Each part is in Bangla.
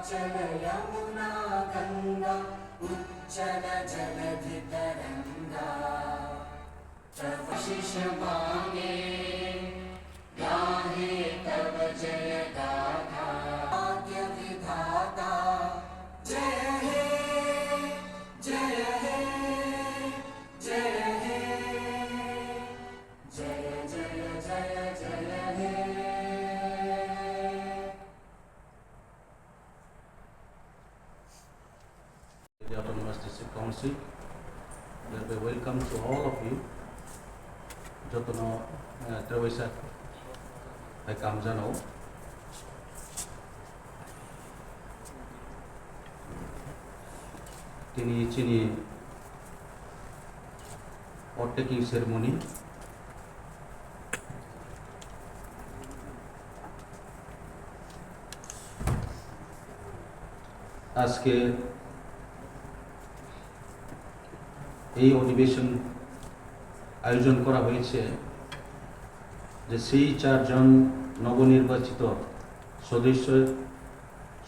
चल यमुना गंगा उच्चल जलधि तरंगा तव शिष मांगे गाहे तव जय गाथा भाग्य विधाता जय हे जय हे जय हे जय जय जय जय हे। The Autonomous District Council, thereby welcome to all of you. Jotono Teresa by Kamjano. Tini Chini or taking ceremony. আজকে এই অধিবেশন আয়োজন করা হয়েছে যে সেই চারজন নবনির্বাচিত সদস্যের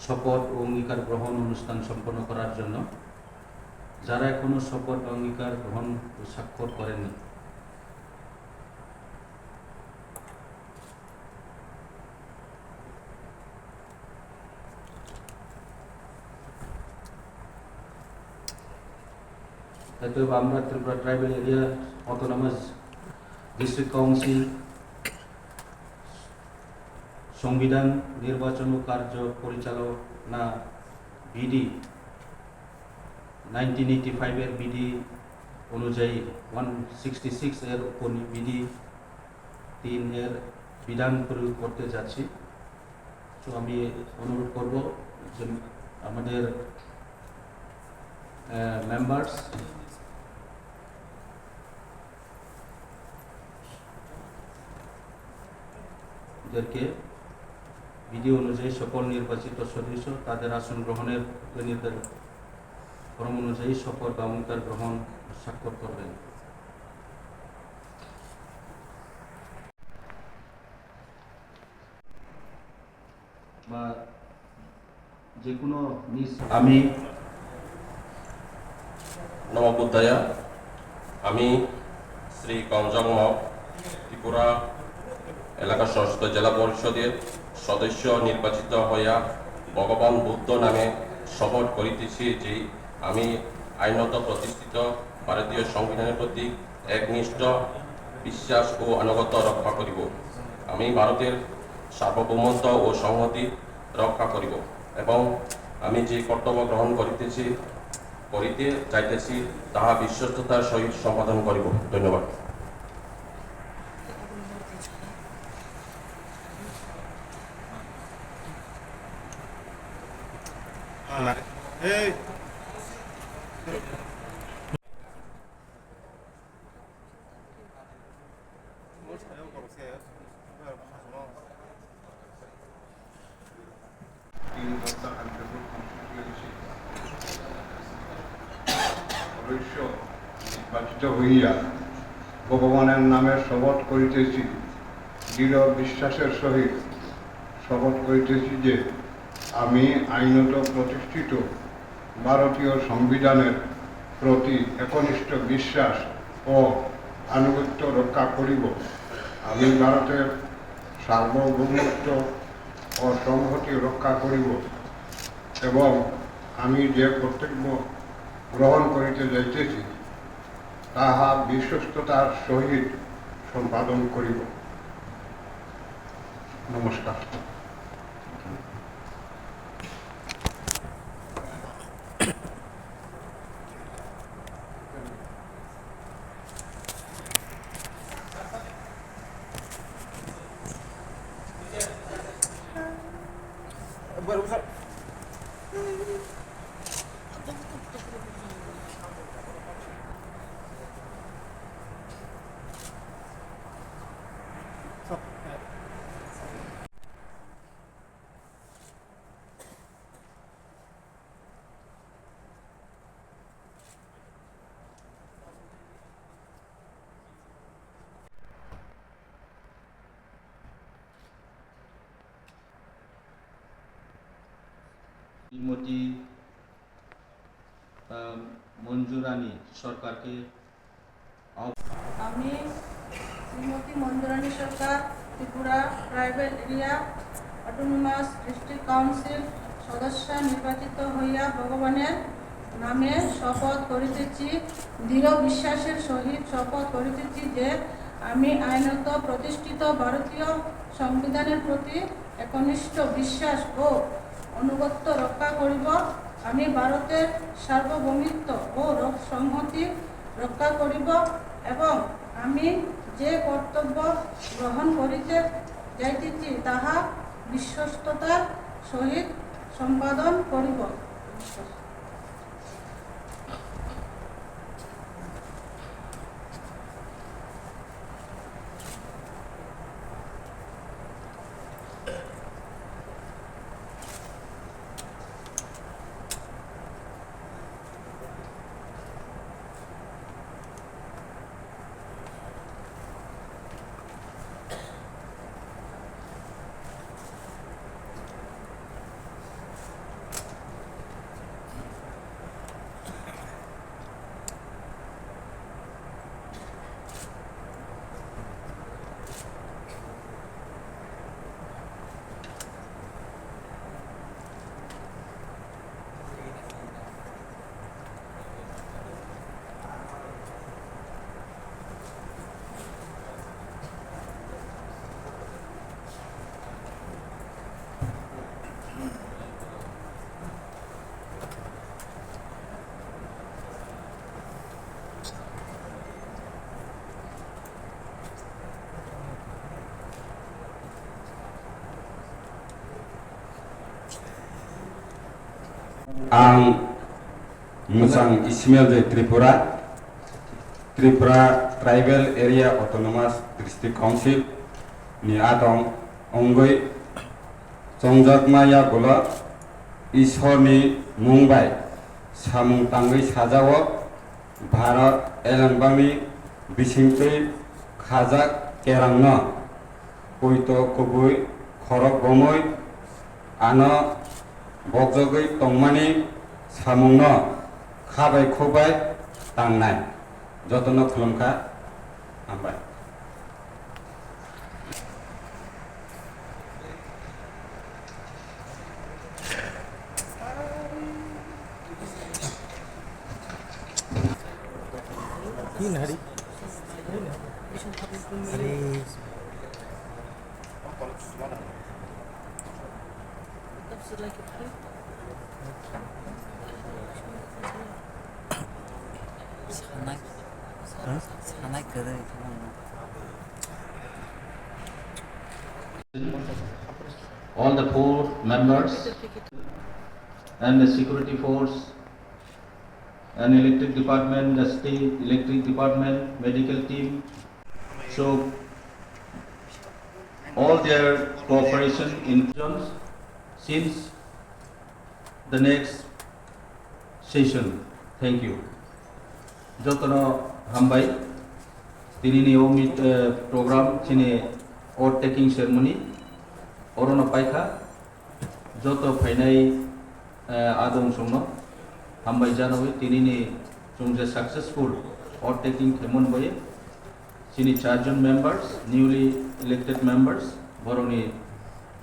শপথ ও অঙ্গীকার গ্রহণ অনুষ্ঠান সম্পন্ন করার জন্য, যারা এখনো শপথ অঙ্গীকার গ্রহণ ও স্বাক্ষর করেননি। অতএব আমরা Tripura tribal area autonomous district council সংবিধান নির্বাচন ও কার্য পরিচালনা বিধি 1985 এর বিধি অনুযায়ী 166 এর বিধি 3 এর বিধান প্রয়োগ করতে যাচ্ছি। তো আমি অনুরোধ করব যে আমাদের মেম্বার্স দেরকে বিধি অনুযায়ী সকল নির্বাচিত সদস্য তাদের আসন গ্রহণের ক্রম অনুযায়ী শপথ বা অঙ্গীকার গ্রহণ স্বাক্ষর করবেন। বা যে কোনো আমি নম বুদ্ধায়া আমি শ্রী কঞ্জংম ত্রিপুরা এলাকা ষষ্ঠ জেলা পরিষদের সদস্য নির্বাচিত হইয়া ভগবান বুদ্ধ নামে শপথ করিতেছি যে আমি আইনত প্রতিষ্ঠিত ভারতীয় সংবিধানের প্রতি একনিষ্ঠ বিশ্বাস ও আনুগত্য রক্ষা করিব। আমি ভারতের সার্বভৌমত্ব ও সংহতি রক্ষা করিব এবং আমি যে কর্তব্য গ্রহণ করিতে চাইতেছি তাহা বিশ্বস্ততার সহিত সম্পাদন করিব। ধন্যবাদ। নির্বাচিত হইয়া ভগবানের নামে শপথ করিতেছি, দৃঢ় বিশ্বাসের সহিত শপথ করিতেছি যে আমি আইনত প্রতিষ্ঠিত ভারতীয় সংবিধানের প্রতি একনিষ্ঠ বিশ্বাস ও আনুগত্য রক্ষা করিব। আমি ভারতের সার্বভৌমত্ব ও সংহতি রক্ষা করিব এবং আমি যে কর্তব্য গ্রহণ করিতে যাইতেছি তাহা বিশ্বস্ততার সহিত সম্পাদন করিব। নমস্কার। শ্রীমতী মঞ্জুরানী সরকারকে আমি Shrimati Manjurani Sarkar Tripura tribal area autonomous district council সদস্য নির্বাচিত হইয়া ভগবানের নামে শপথ করিতেছি, দৃঢ় বিশ্বাসের সহিত শপথ করিতেছি যে আমি আইনত প্রতিষ্ঠিত ভারতীয় সংবিধানের প্রতি একনিষ্ঠ বিশ্বাস ও আনুগত্য রক্ষা করিব। আমি ভারতের সার্বভৌমিত্ব ও সংহতি রক্ষা করিব এবং আমি যে কর্তব্য গ্রহণ করিতে যাইতেছি তাহা বিশ্বস্ততার সহিত সম্পাদন করিব। आं मोजां इस्मेल दे Tripura tribal area autonomous district council नि आदं अंगै संजाकमाया गला ईश्वरनि मुंबाय सामुं तांगै साजाओ भारत एलांबांनि बिसिंतै खाजाक केरांनो पयतो कुबै खरक गमै आनो बगजगै तंमानि सामुंनो खाबाय खोबाय तांनाय जतन खुलुमखा हामबाय। all the 4 members and the security force and electric department, the state electric department, medical team. So all their cooperation in since the next session. Thank you. Jotano Hambai, Tinini Omit program, Chine oath taking ceremony, Orona Paika, Joto Painai Adam Sumno, Hambai Janovi, Tinini Sumja successful oath taking Kemon Boye, Chini Charjon members, newly elected members, Boroni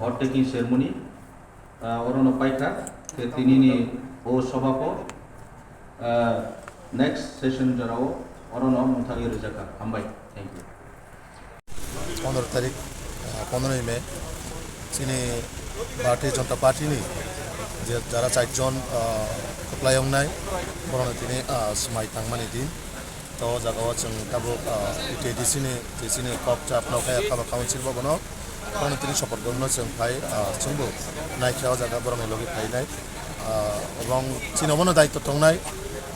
oath taking ceremony, Orona Paika, Tinini O Sobapo, next session Jarao, Orona Muthagi Rizaka, Hambai. Thank you. 15 तारिख 15 মে चीनी भारतीय जनता पार्टी जरा 4 जन खोख्लायंनाय बरनो तिनि समाय थांमानि दिन तो जागाव जों दाबो इटेडिसिनि कप चापनावखाय खाबा काउन्सिल बगनो बरनो तिनि सपोर्ट गनो जों फाय जोंबो नायखाव जागा बरनो लगे फायनाय এবং চিনমनो दायित्व दंनाय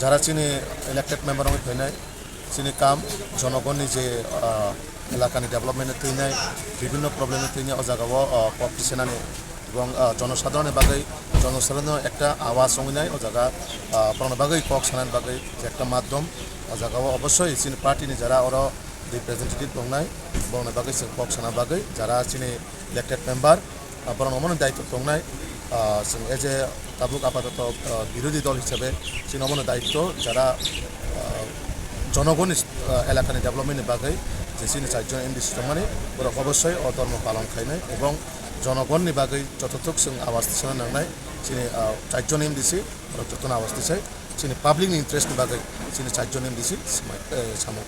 जरा चीनी इलेक्टेड मेम्बर होय फायनाय चीनी काम जनगणनि जे এলাকানি ডেভেলপমেন্টের তৈনাই বিভিন্ন প্রবলেমের তৈনাই অজাগাও কম্পিটিশনানি এবং জনসাধারণের বাগৈ জনসাধারণের একটা আওয়াজ সঙ্গিনাই অজাগা পড়ানোর বাগৈ কক সানার বাগৈ যে একটা মাধ্যম অজাগাও অবশ্যই চিনি পার্টিনি যারা ওরা রিপ্রেজেন্টেটিভ দंनाय বড়ানোর বাগৈ जों কক সানার বাগৈ যারা চিনি ইলেক্টেড মেম্বার পড়ানোর দায়িত্ব दंनाय जों एज ए তাবুক আপাতত বিরোধী দল হিসাবে চিনমনে দায়িত্ব যারা জনগণ এলাকাनि डेभेलपमेन्टनि बागै जे जोंनि 4 जन एमडि सिटमानि बरक अबस्यई अधर्म पालन खालामनाय एबं जनगणनि बागै जथथुक जों आवाज थिसननो नांनाय जोंनि 4 जन एमडिसि बरक जथन आवाज थिसाय जोंनि पाब्लिकनि इन्ट्रेस्टनि बागै जोंनि 4 जन एमडिसि सामोल